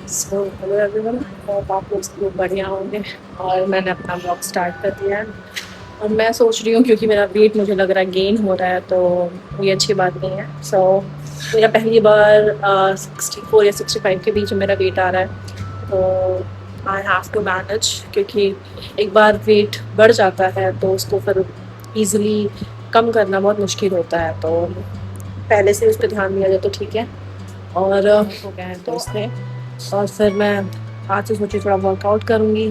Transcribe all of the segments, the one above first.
So hello everyone, hope आप लोग बढ़िया होंगे। और मैंने अपना ब्लॉग स्टार्ट कर दिया है। और मैं सोच रही हूँ, क्योंकि मेरा वेट मुझे लग रहा है गेन हो रहा है, तो ये अच्छी बात नहीं है। सो मेरा पहली बार 64 या 65 के बीच में मेरा वेट आ रहा है। तो आई हैव टू मैनेज, क्योंकि एक बार वेट बढ़ जाता है तो उसको फिर ईजिली कम करना बहुत मुश्किल होता है। तो पहले से उस पर ध्यान दिया जाए तो ठीक है। और हो गया है तो इसलिए, और फिर मैं आज से सोची थोड़ा वर्कआउट करूँगी।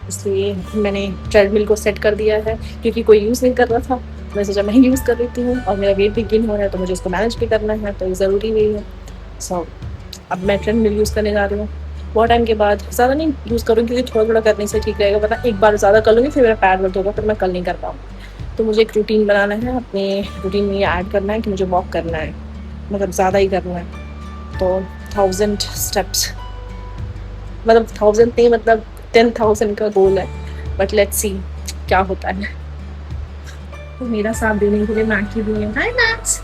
इसलिए मैंने ट्रेडमिल को सेट कर दिया है, क्योंकि कोई यूज़ नहीं कर रहा था। मैं सोचा मैं ही यूज़ कर लेती हूँ, और मेरा वेट भी गेन हो रहा है तो मुझे उसको मैनेज भी करना है, तो ये ज़रूरी भी है। सो अब मैं ट्रेडमिल यूज़ करने जा रही हूँ। बहुत टाइम के बाद, ज़्यादा नहीं यूज़ करूँगी क्योंकि थोड़ा-थोड़ा करने से ठीक रहेगा, वरना एक बार ज़्यादा कर लूँगी फिर मेरा पैर दर्द होगा, फिर मैं कल नहीं कर पाऊँगी। तो मुझे एक रूटीन बनाना है, अपने रूटीन में ये ऐड करना है कि मुझे वॉक करना है, मतलब ज़्यादा ही करना है। तो 1000 स्टेप्स, मतलब 1000 नहीं, मतलब 10,000 का गोल है। बट लेट्स सी क्या होता है। तो मेरा साथ देने के लिए मैक्स भी है। हाय मैक्स।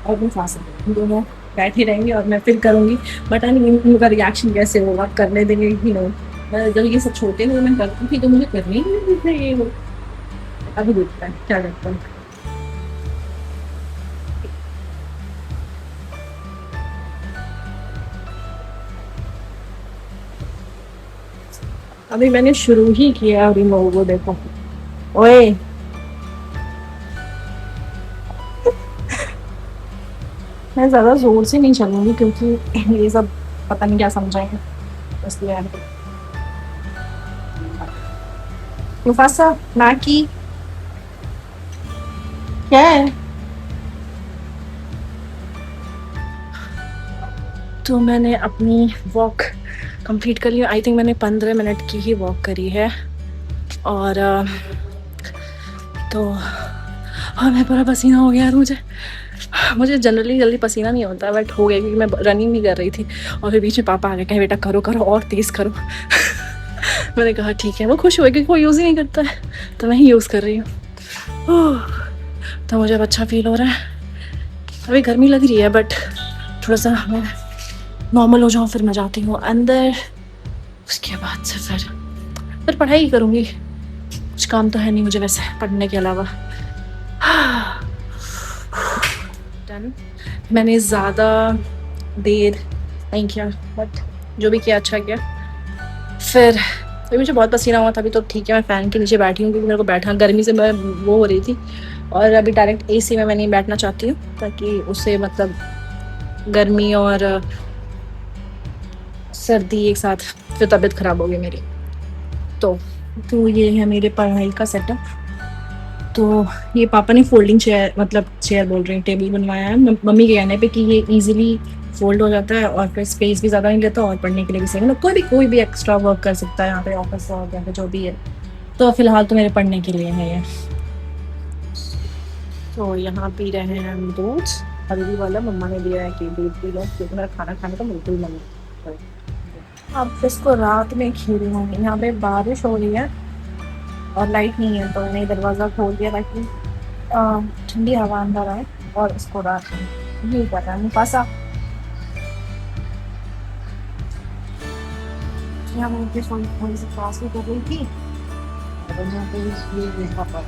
और मैं साथ दोनों बैठे रहेंगे और मैं फिर करूँगी। पता नहीं उनका रिएक्शन कैसे होगा, करने देंगे कि नहीं। मैं जब ये सब छोटे हुए मैं करती थी तो मुझे करने ही नहीं देते ये लोग। अभी देखता है क्या करता है। अभी मैंने शुरू ही किया और इन लोगों को देखो। ओए, मैं ज़्यादा ज़ोर से नहीं चलूँगी क्योंकि ये सब पता नहीं क्या समझाएंगे, इसलिए मुफासा मैकी क्या है। तो मैंने अपनी वॉक कंप्लीट कर ली। आई थिंक मैंने 15 मिनट की ही वॉक करी है। और तो और मैं पूरा पसीना हो गया यार। मुझे मुझे जनरली जल्दी पसीना नहीं होता, बट हो गया क्योंकि मैं रनिंग नहीं कर रही थी। और फिर बीच में पापा आ गए, कहे बेटा करो करो और तेज़ करो। मैंने कहा ठीक है। वो खुश हुए क्योंकि कोई यूज़ ही नहीं करता है, तो मैं ही यूज़ कर रही हूँ। तो मुझे अब अच्छा फील हो रहा है। अभी गर्मी लग रही है, बट थोड़ा सा मैं नॉर्मल हो जाऊँ फिर मैं जाती हूँ अंदर। उसके बाद से फिर पढ़ाई करूँगी। कुछ काम तो है नहीं मुझे वैसे पढ़ने के अलावा। डन। मैंने ज़्यादा देर नहीं किया, बट जो भी किया अच्छा किया। फिर अभी मुझे बहुत पसीना हुआ था, अभी तो ठीक है। मैं फ़ैन के नीचे बैठी हूँ क्योंकि मेरे को बैठना, गर्मी से मैं वो हो रही थी। और अभी डायरेक्ट एसी में मैं नहीं बैठना चाहती हूँ, ताकि उससे मतलब गर्मी और सर्दी एक साथ, फिर तबीयत ख़राब होगी मेरी। तो ये है मेरे पढ़ाई का सेटअप। तो ये पापा ने फोल्डिंग चेयर, मतलब चेयर बोल रही हूँ, टेबल बनवाया है मम्मी के कहने पे कि ये इजीली फोल्ड हो जाता है और फिर स्पेस भी ज़्यादा नहीं लेता, और पढ़ने के लिए भी सही, मतलब कोई भी एक्स्ट्रा वर्क कर सकता है यहाँ पे, ऑफिस वर्क या फिर जो भी है। तो फिलहाल तो मेरे पढ़ने के लिए है ये। तो यहाँ पी रहे हैं हम दूध, हल्दी वाला। मम्मा ने दिया है कि दूध पी लो, क्योंकि मेरा खाना खाने का बिल्कुल मन नहीं है। अब इसको रात में खेलना है। यहाँ पे बारिश हो रही है और लाइट नहीं है, तो मैंने दरवाज़ा खोल दिया ताकि ठंडी हवा अंदर आए। और इसको रात में यही कर रहा है मुफासा। यहाँ मुझे थोड़ी सी क्लास भी कर रही थी, और यहाँ पे ये देखा पर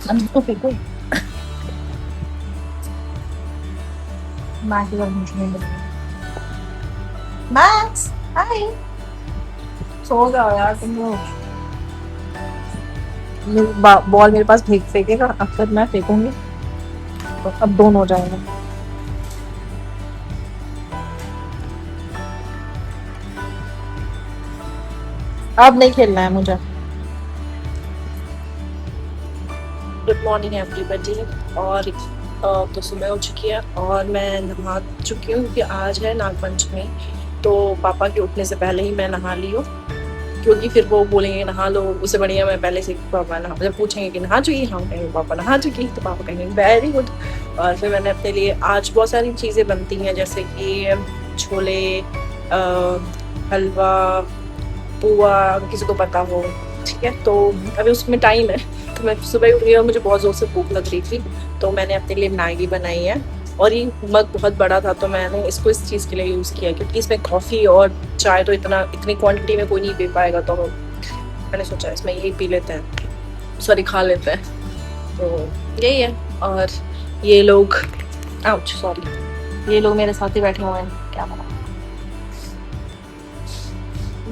हम इसको फेंको। मैक्स इधर मुझे मैक्स, हाय। सो जाओ यार तुम लोग। बॉल मेरे पास फेंकेगा, अब तक मैं फेंकूंगी तो अब दोनों हो जाएंगे। अब नहीं खेलना है मुझे। Good morning everybody. और तो सुबह हो चुकी है और मैं नहा चुकी हूँ, क्योंकि आज है नागपंचमी। तो पापा के उठने से पहले ही मैं नहा ली हूँ, क्योंकि फिर वो बोलेंगे नहा लो, उससे बढ़िया मैं पहले से पापा नहा, जब पूछेंगे कि नहा चुकी, हम कहेंगे पापा नहा चुकी, तो पापा कहेंगे वेरी गुड। और फिर मैंने अपने लिए आज बहुत सारी चीज़ें बनती हैं, जैसे कि छोले, हलवा, पुआ, किसी को पता हो, ठीक है। तो अभी उसमें टाइम है। तो मैं सुबह उठ गई और मुझे बहुत ज़ोर से भूख लग रही थी, तो मैंने अपने लिए मैगी बनाई है। और ये मग बहुत बड़ा था तो मैंने इसको इस चीज़ के लिए यूज़ किया क्योंकि इसमें कॉफ़ी और चाय तो इतनी क्वांटिटी में कोई नहीं पी पाएगा, तो मैंने सोचा इसमें यही पी लेते हैं, सॉरी खा लेते हैं। तो यही है। और ये लोग ये लोग मेरे साथ ही बैठे हुए हैं, क्या पता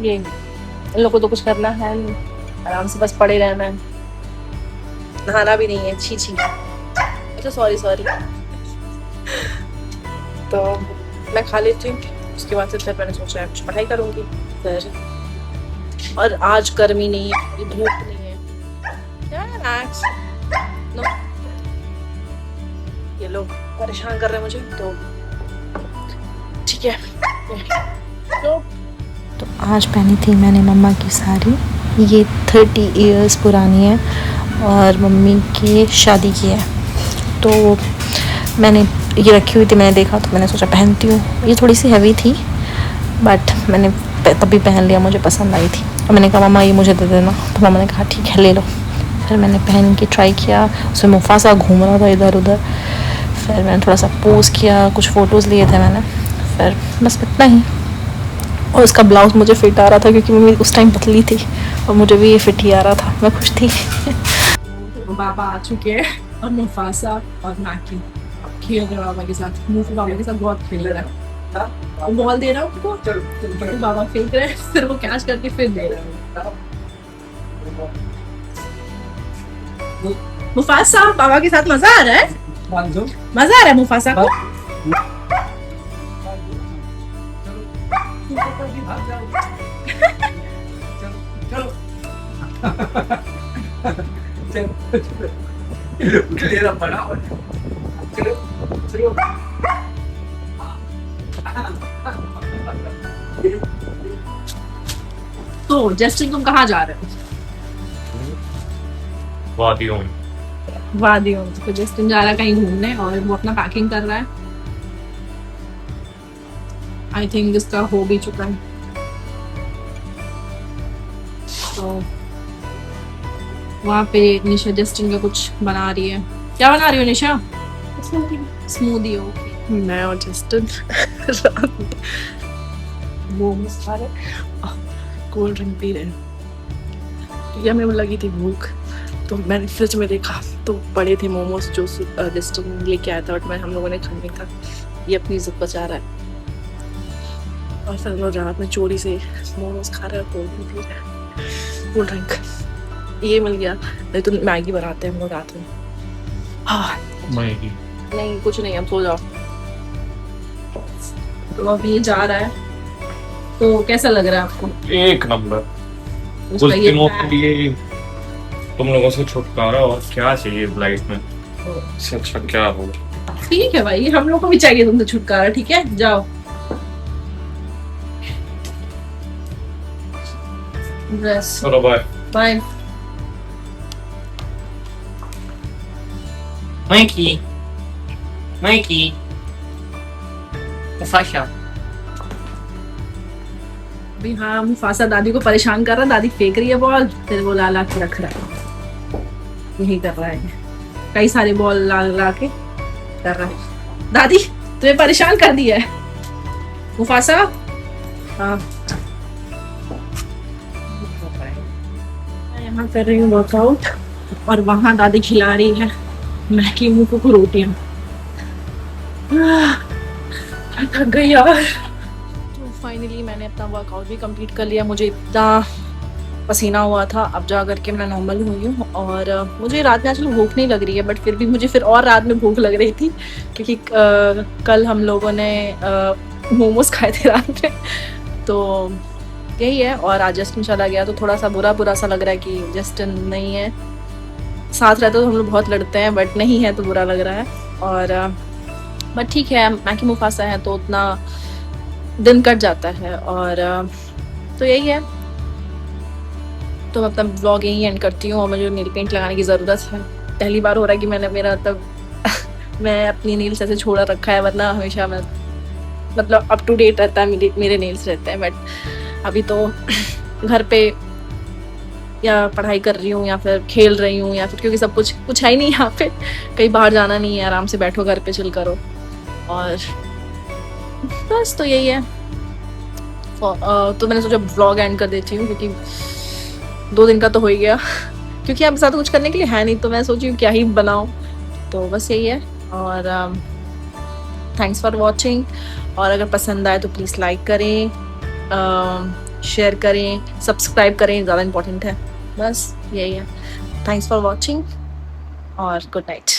ये इन लोगों को तो कुछ करना है नहीं, आराम से बस पड़े रहना है, नहाना भी नहीं है। छी छी, अच्छा सॉरी। तो मैं खा लेती हूँ, उसके बाद से फिर मैंने सोचा कुछ पढ़ाई करूँगी फिर। और आज गर्मी नहीं है, धूप नहीं है, नो ये लोग परेशान कर रहे हैं मुझे, तो ठीक है। तो आज पहनी थी मैंने मम्मा की साड़ी, ये 30 इयर्स पुरानी है और मम्मी की शादी की है। तो मैंने ये रखी हुई थी, मैंने देखा तो मैंने सोचा पहनती हूँ। ये थोड़ी सी हैवी थी बट मैंने तभी पहन लिया, मुझे पसंद आई थी। और मैंने कहा मम्मा ये मुझे दे देना, तो मम्मा ने कहा ठीक है ले लो। फिर मैंने पहन के ट्राई किया, उसमें मुफासा घूम रहा था इधर उधर। फिर मैंने थोड़ा सा पोज किया, कुछ फ़ोटोज़ लिए थे मैंने, फिर बस इतना ही। और उसका ब्लाउज़ मुझे फिट आ रहा था क्योंकि मम्मी उस टाइम पतली थी और मुझे भी ये फिट ही आ रहा था, मैं खुश थी। बाबा आ चुके हैं और मुफासा और मैकी खेल रहे हैं बाबा के साथ। मुझे बाबा के साथ बहुत खेल रहा है, वो बॉल दे रहा है उनको, तो बाबा फेंक रहे हैं, फिर वो कैच करके फिर दे रहे हैं। मुफासा बाबा के साथ मजा आ रहा है, मजा आ रहा है मुफासा को। तो जस्टिन तुम कहाँ जा रहे हो? वादियों। तो जस्टिन जा रहा है कहीं घूमने और वो अपना पैकिंग कर रहा है। आई थिंक इसका हो भी चुका है, तो वहाँ पे निशा जस्टिन का कुछ बना रही है। क्या बना रही हो निशा? स्मूदी। ओके। मैं और जस्टिन वो सारे कोल्ड ड्रिंक पी रहे हैं। या मेरे लगी थी भूख, तो मैंने फ्रिज में देखा तो पड़े थे मोमोज जो जस्टिन लेके आया था, बट हम लोगों ने खाने था। ये अपनी इज्जत बचा रहा है और फिर लोग रात में चोरी से मोमोज खा रहे हैं, कोल्ड ड्रिंक ये मिल गया। नहीं तो मैगी बनाते हैं हम लोग रात में। हाँ मैगी नहीं, कुछ नहीं, अब सो जाओ। तो अब ये जा रहा है, तो कैसा लग रहा है आपको? एक नंबर। कुछ दिनों के लिए तुम लोगों से छुटकारा और क्या चाहिए लाइफ में, इससे अच्छा क्या हो। ठीक है भाई, हम लोग को भी चाहिए तुमसे छुटकारा। ठीक है जाओ, चलो बाय बाय। Mikey, Mufasa. अभी हाँ मुफासा दादी को परेशान कर रहा है, दादी फेंक रही है बॉल, फिर वो ला ला के रख रहा है, यही कर रहा है, कई सारे बॉल ला ला के कर रहा है। दादी तुम्हें परेशान कर दिया है मुफासा। हाँ मैं यहाँ कर रही हूँ वर्कआउट और वहाँ दादी खिला रही है मैगी मुकू को रोटियाँ। थक गई यार। तो फाइनली मैंने अपना वर्कआउट भी कंप्लीट कर लिया। मुझे इतना पसीना हुआ था, अब जा करके मैं नॉर्मल हुई हूँ। और मुझे रात में आजकल भूख नहीं लग रही है, बट फिर भी मुझे फिर और रात में भूख लग रही थी क्योंकि कल हम लोगों ने मोमोज खाए थे रात में, तो यही है। और आज जस्टिन चला गया तो थोड़ा सा बुरा सा लग रहा है कि जस्टिन नहीं है। साथ रहते तो हम लोग बहुत लड़ते हैं, बट नहीं है तो बुरा लग रहा है। और बट ठीक है, मैकी मुफासा है तो उतना दिन कट जाता है। और तो यही है, तो मैं अपना ब्लॉग यही एंड करती हूँ। और मुझे नील पेंट लगाने की ज़रूरत है। पहली बार हो रहा है कि मैंने मेरा मैं अपनी नील्स ऐसे छोड़ा रखा है, वरना हमेशा मैं मतलब अप टू डेट रहता है, मेरे नेल्स रहते हैं। बट अभी तो घर पे या पढ़ाई कर रही हूँ या फिर खेल रही हूँ या फिर क्योंकि सब कुछ है ही नहीं यहाँ पे, कहीं बाहर जाना नहीं है, आराम से बैठो घर पे चिल करो। और बस तो यही है। तो मैंने सोचा व्लॉग एंड कर देती हूँ क्योंकि 2 दिन का तो हो ही गया क्योंकि अब ज़्यादा कुछ करने के लिए है नहीं, तो मैं सोची हूँ क्या ही बनाऊँ। तो बस यही है। और थैंक्स फॉर वॉचिंग। और अगर पसंद आए तो प्लीज़ लाइक करें, शेयर करें, सब्सक्राइब करें, ज़्यादा इम्पोर्टेंट है। बस यही है। थैंक्स फॉर वॉचिंग और गुड नाइट।